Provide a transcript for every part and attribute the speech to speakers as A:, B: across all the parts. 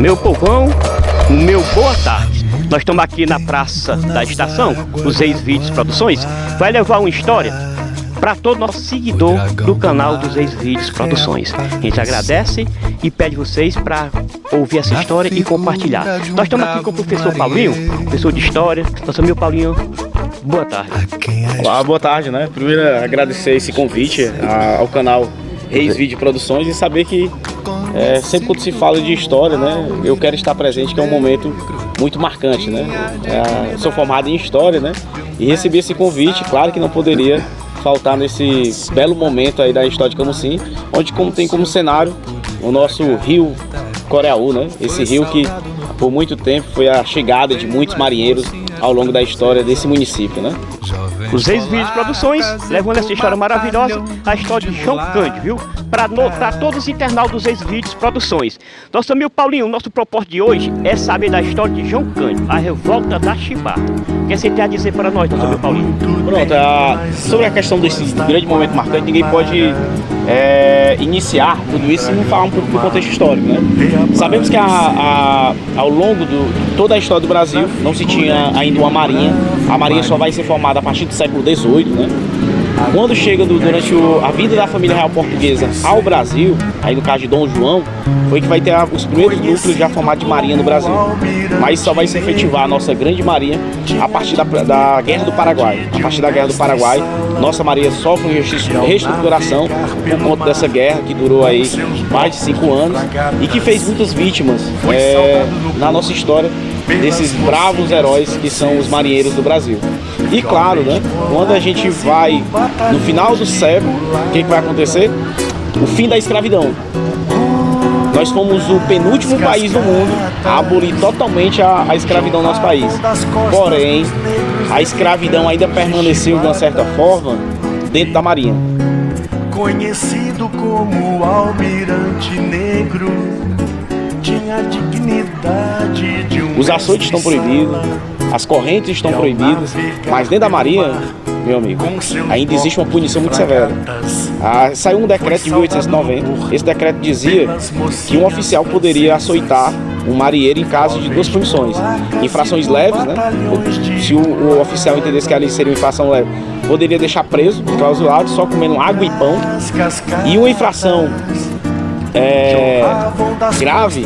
A: Meu povão, meu boa tarde. Nós estamos aqui na Praça da Estação, os Ex-Vídeos Produções. Vai levar uma história para todo nosso seguidor do canal dos Ex-Vídeos Produções. A gente agradece e pede vocês para ouvir essa história e compartilhar. Nós estamos aqui com o professor Paulinho, professor de História. Nosso amigo Paulinho, boa tarde.
B: Olá, boa tarde, né? Primeiro agradecer esse convite ao canal Ex-Vídeos Produções e saber que sempre quando se fala de história, né, eu quero estar presente, que é um momento muito marcante, né? Sou formado em História, né? E recebi esse convite, claro que não poderia faltar nesse belo momento aí da história de Camusim, onde tem como cenário o nosso rio Coreaú, né? Esse rio que por muito tempo foi a chegada de muitos marinheiros ao longo da história desse município, né?
A: Os Ex-Vídeos Produções, levando essa história maravilhosa, a história de João Cândido, viu? Para todos os internautas dos Ex-Vídeos Produções. Nosso amigo Paulinho, nosso propósito de hoje é saber da história de João Cândido, a revolta da Chibata. O que você tem a dizer para nós, nosso amigo Paulinho?
B: Pronto, sobre a questão desse grande momento marcante, ninguém pode iniciar tudo isso sem falar um pouco do contexto histórico, né? Sabemos que ao longo de toda a história do Brasil não se tinha ainda uma marinha. A marinha só vai ser formada a partir do século XVIII, né? Quando chega durante a vida da família real portuguesa ao Brasil, aí no caso de Dom João, foi que vai ter os primeiros núcleos já formados de marinha no Brasil. Mas só vai se efetivar a nossa grande marinha a partir da Guerra do Paraguai. A partir da Guerra do Paraguai, nossa marinha sofre uma reestruturação por conta dessa guerra que durou aí mais de 5 anos e que fez muitas vítimas na nossa história desses bravos heróis que são os marinheiros do Brasil. E claro, né, quando a gente vai no final do século, o que vai acontecer? O fim da escravidão. Nós fomos o penúltimo país do mundo a abolir totalmente a escravidão no nosso país. Porém, a escravidão ainda permaneceu de uma certa forma dentro da marinha.
C: Conhecido como Almirante Negro, tinha a dignidade de um...
B: Os açoites estão proibidos, as correntes estão proibidas, mas dentro da marinha, meu amigo, ainda existe uma punição muito severa. Saiu um decreto de 1890, esse decreto dizia que um oficial poderia açoitar um marinheiro em caso de 2 punições. Infrações leves, né? Se o oficial entendesse que ali seria uma infração leve, poderia deixar preso, enclausurado, só comendo água e pão. E uma infração grave,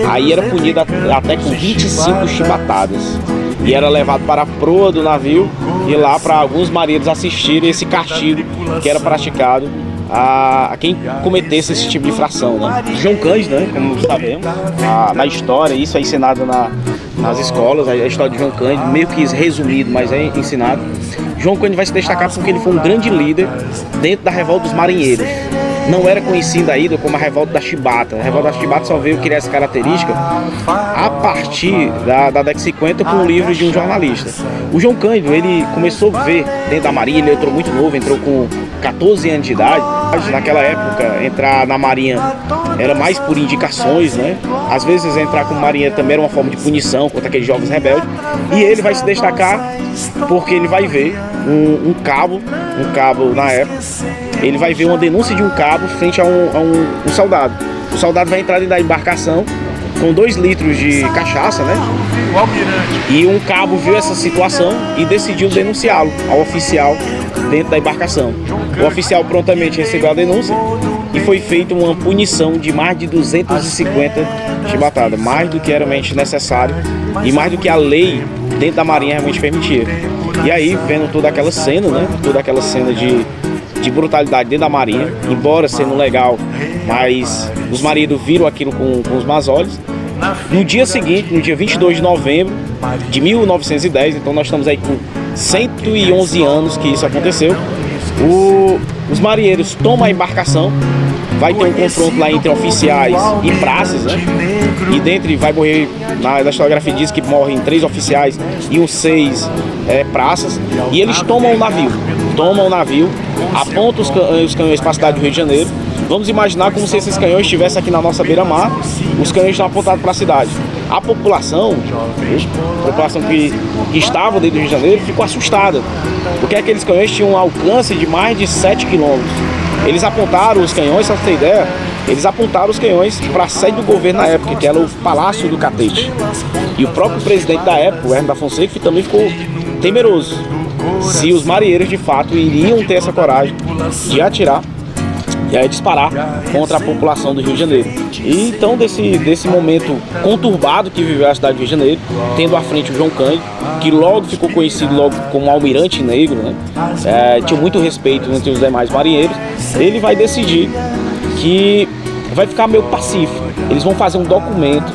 B: aí era punida até com 25 chibatadas. E era levado para a proa do navio e lá para alguns marinheiros assistirem esse castigo que era praticado a quem cometesse esse tipo de infração, né? João Cândido, né, como sabemos, na história, isso é ensinado nas escolas, a história de João Cândido, meio que resumido, mas é ensinado. João Cândido vai se destacar porque ele foi um grande líder dentro da revolta dos marinheiros. Não era conhecida ainda como a revolta da Chibata. A revolta da Chibata só veio criar essa característica a partir da década de 50 com um livro de um jornalista. O João Cândido, ele começou a ver dentro da marinha, ele entrou muito novo, entrou com 14 anos de idade. Naquela época, entrar na marinha era mais por indicações, né? Às vezes entrar como marinheiro também era uma forma de punição contra aqueles jovens rebeldes. E ele vai se destacar porque ele vai ver um cabo na época, ele vai ver uma denúncia de um cabo frente a um soldado. O soldado vai entrar dentro da embarcação com 2 litros de cachaça, né? E um cabo viu essa situação e decidiu denunciá-lo ao oficial dentro da embarcação. O oficial prontamente recebeu a denúncia e foi feita uma punição de mais de 250 chibatadas, mais do que era realmente necessário e mais do que a lei dentro da marinha realmente permitia. E aí, vendo toda aquela cena, né? Toda aquela cena de brutalidade dentro da marinha, embora sendo legal, mas os marinheiros viram aquilo com os más olhos. No dia seguinte, no dia 22 de novembro de 1910, então nós estamos aí com 111 anos que isso aconteceu, os marinheiros tomam a embarcação, vai ter um confronto lá entre oficiais e praças, né? E dentre vai morrer, na historiografia diz que morrem 3 oficiais e uns 6 praças, e eles tomam o navio, apontam os canhões para a cidade do Rio de Janeiro. Vamos imaginar como se esses canhões estivessem aqui na nossa beira-mar, os canhões estão apontados para a cidade. A população que estava dentro do Rio de Janeiro ficou assustada, porque aqueles canhões tinham um alcance de mais de 7 quilômetros. Eles apontaram os canhões, só pra ter ideia, eles apontaram os canhões para a sede do governo na época, que era o Palácio do Catete. E o próprio presidente da época, o Hermes da Fonseca, também ficou temeroso se os marinheiros de fato iriam ter essa coragem de atirar e aí disparar contra a população do Rio de Janeiro. E então desse momento conturbado que viveu a cidade do Rio de Janeiro, tendo à frente o João Cândido, que logo ficou conhecido logo como Almirante Negro, né? Tinha muito respeito entre os demais marinheiros, ele vai decidir que vai ficar meio pacífico. Eles vão fazer um documento,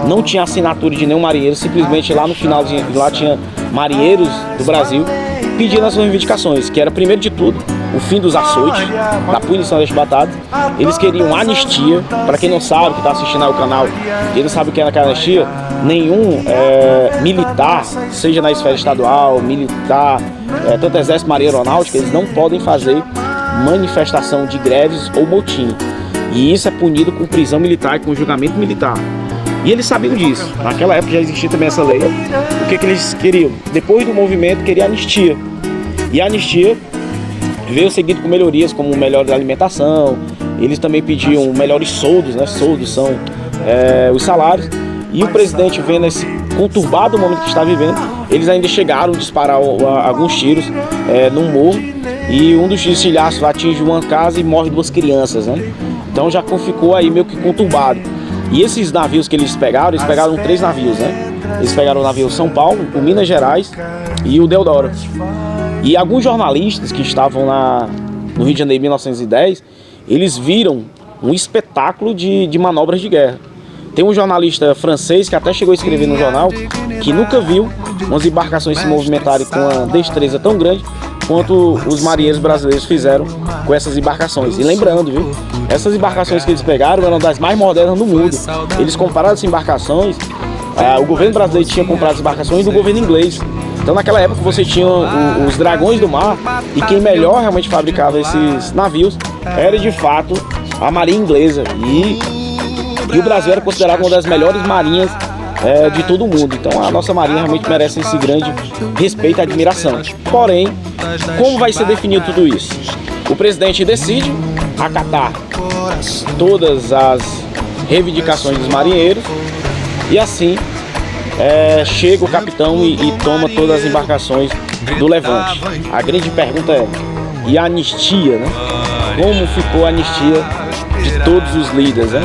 B: não tinha assinatura de nenhum marinheiro, simplesmente lá no final lá tinha marinheiros do Brasil pedindo as suas reivindicações, que era primeiro de tudo o fim dos açoites, da punição das chibatadas. Eles queriam anistia. Para quem não sabe, que está assistindo aí o canal, quem não sabe o que é a anistia, nenhum militar, seja na esfera estadual, militar, tanto exército, marinha, aeronáutica, eles não podem fazer manifestação de greves ou motim. E isso é punido com prisão militar e com julgamento militar. E eles sabiam disso. Naquela época já existia também essa lei. O que eles queriam? Depois do movimento, queria anistia. E a anistia veio seguido com melhorias como melhor alimentação. Eles também pediam melhores soldos, né? Soldos são os salários. E o presidente, vendo esse conturbado momento que está vivendo, eles ainda chegaram a disparar alguns tiros num morro. E um dos estilhaços atinge uma casa e morre 2 crianças, né? Então já ficou aí meio que conturbado. E esses navios que eles pegaram 3 navios, né? Eles pegaram o navio São Paulo, o Minas Gerais e o Deodoro. E alguns jornalistas que estavam no Rio de Janeiro em 1910, eles viram um espetáculo de manobras de guerra. Tem um jornalista francês que até chegou a escrever no jornal que nunca viu umas embarcações se movimentarem com uma destreza tão grande quanto os marinheiros brasileiros fizeram com essas embarcações. E lembrando, viu, essas embarcações que eles pegaram eram das mais modernas do mundo. Eles compraram essas embarcações, o governo brasileiro tinha comprado as embarcações do governo inglês. Então naquela época você tinha os dragões do mar, e quem melhor realmente fabricava esses navios era de fato a marinha inglesa. E o Brasil era considerado uma das melhores marinhas de todo o mundo. Então a nossa marinha realmente merece esse grande respeito e admiração. Porém, como vai ser definido tudo isso? O presidente decide acatar todas as reivindicações dos marinheiros e assim chega o capitão e toma todas as embarcações do Levante. A grande pergunta é, e a anistia, né? Como ficou a anistia de todos os líderes, né?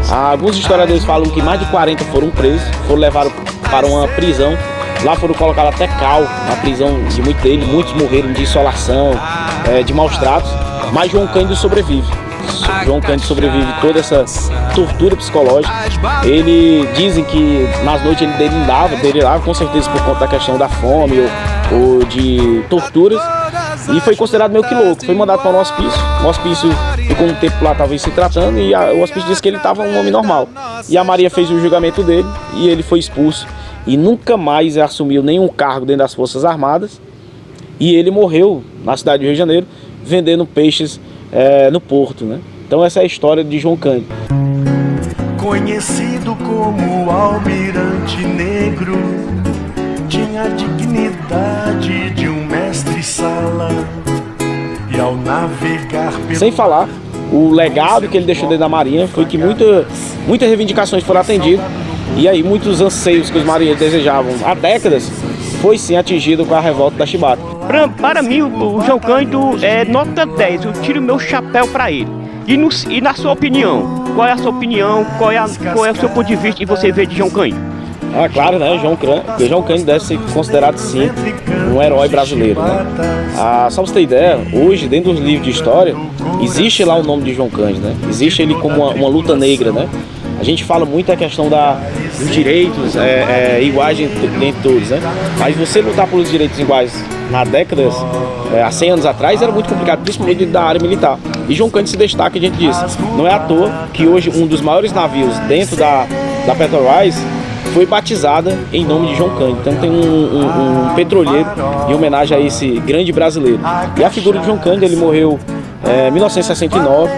B: Alguns historiadores falam que mais de 40 foram presos, foram levados para uma prisão. Lá foram colocados até cal na prisão de muitos deles. Muitos morreram de insolação, de maus tratos. Mas João Cândido sobrevive. João Cândido sobrevive toda essa tortura psicológica. Ele dizem que nas noites ele delirava, com certeza por conta da questão da fome ou de torturas. E foi considerado meio que louco. Foi mandado para um hospício. O hospício ficou um tempo lá, talvez se tratando, e o hospício disse que ele estava um homem normal. E a Maria fez o julgamento dele e ele foi expulso. E nunca mais assumiu nenhum cargo dentro das Forças Armadas. E ele morreu na cidade do Rio de Janeiro vendendo peixes no porto, né? Então essa é a história de João Cândido.
C: Conhecido como Almirante Negro, tinha a dignidade de um mestre-sala. E ao navegar pelo...
B: Sem falar, o legado que ele deixou dentro da Marinha foi que muitas reivindicações foram atendidas. E aí muitos anseios que os marinheiros desejavam há décadas foi sim atingido com a revolta da chibata.
A: Para mim, o João Cândido é nota 10, eu tiro meu chapéu para ele. E na sua opinião, qual é a sua opinião, qual é o seu ponto de vista e você vê de João Cândido?
B: Claro, né? João Cândido deve ser considerado sim um herói brasileiro, né? Só pra você ter ideia, hoje dentro dos livros de história existe lá o nome de João Cândido, né? Existe ele como uma luta negra, né? A gente fala muito a questão dos direitos iguais entre todos, né? Mas você lutar pelos direitos iguais na décadas, há 100 anos atrás, era muito complicado, principalmente dentro da área militar. E João Cândido se destaca, a gente disse, não é à toa que hoje um dos maiores navios dentro da Petrobras foi batizada em nome de João Cândido. Então tem um petroleiro em homenagem a esse grande brasileiro. E a figura de João Cândido, ele morreu em 1969.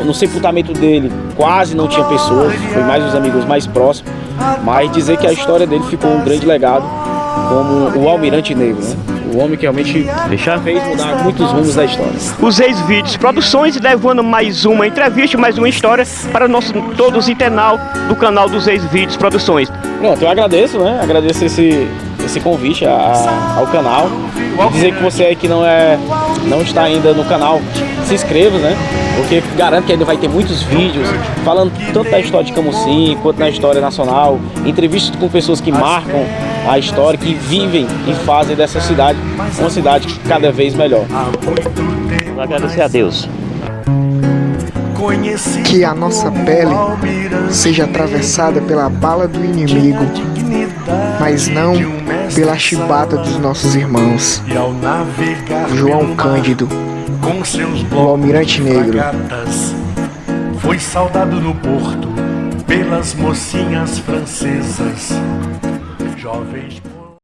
B: No sepultamento dele quase não tinha pessoas, foi mais os amigos mais próximos. Mas dizer que a história dele ficou um grande legado como o Almirante Negro, né? O homem que realmente fez mudar muitos rumos da história.
A: Os Ex-Vídeos Produções levando mais uma entrevista, mais uma história para todos os internautas do canal dos Ex-Vídeos Produções.
B: Pronto, eu agradeço, né? Agradeço esse convite ao canal. E dizer que você aí que não está ainda no canal, se inscreva, né? Porque garanto que ainda vai ter muitos vídeos falando tanto da história de Camusim quanto da história nacional, entrevistas com pessoas que marcam a história, que vivem e fazem dessa cidade uma cidade cada vez melhor.
A: Vou agradecer a Deus.
D: Que a nossa pele seja atravessada pela bala do inimigo, mas não pela chibata dos nossos irmãos. João Cândido, o Almirante Negro.
C: Foi saudado no porto pelas mocinhas francesas, jovens.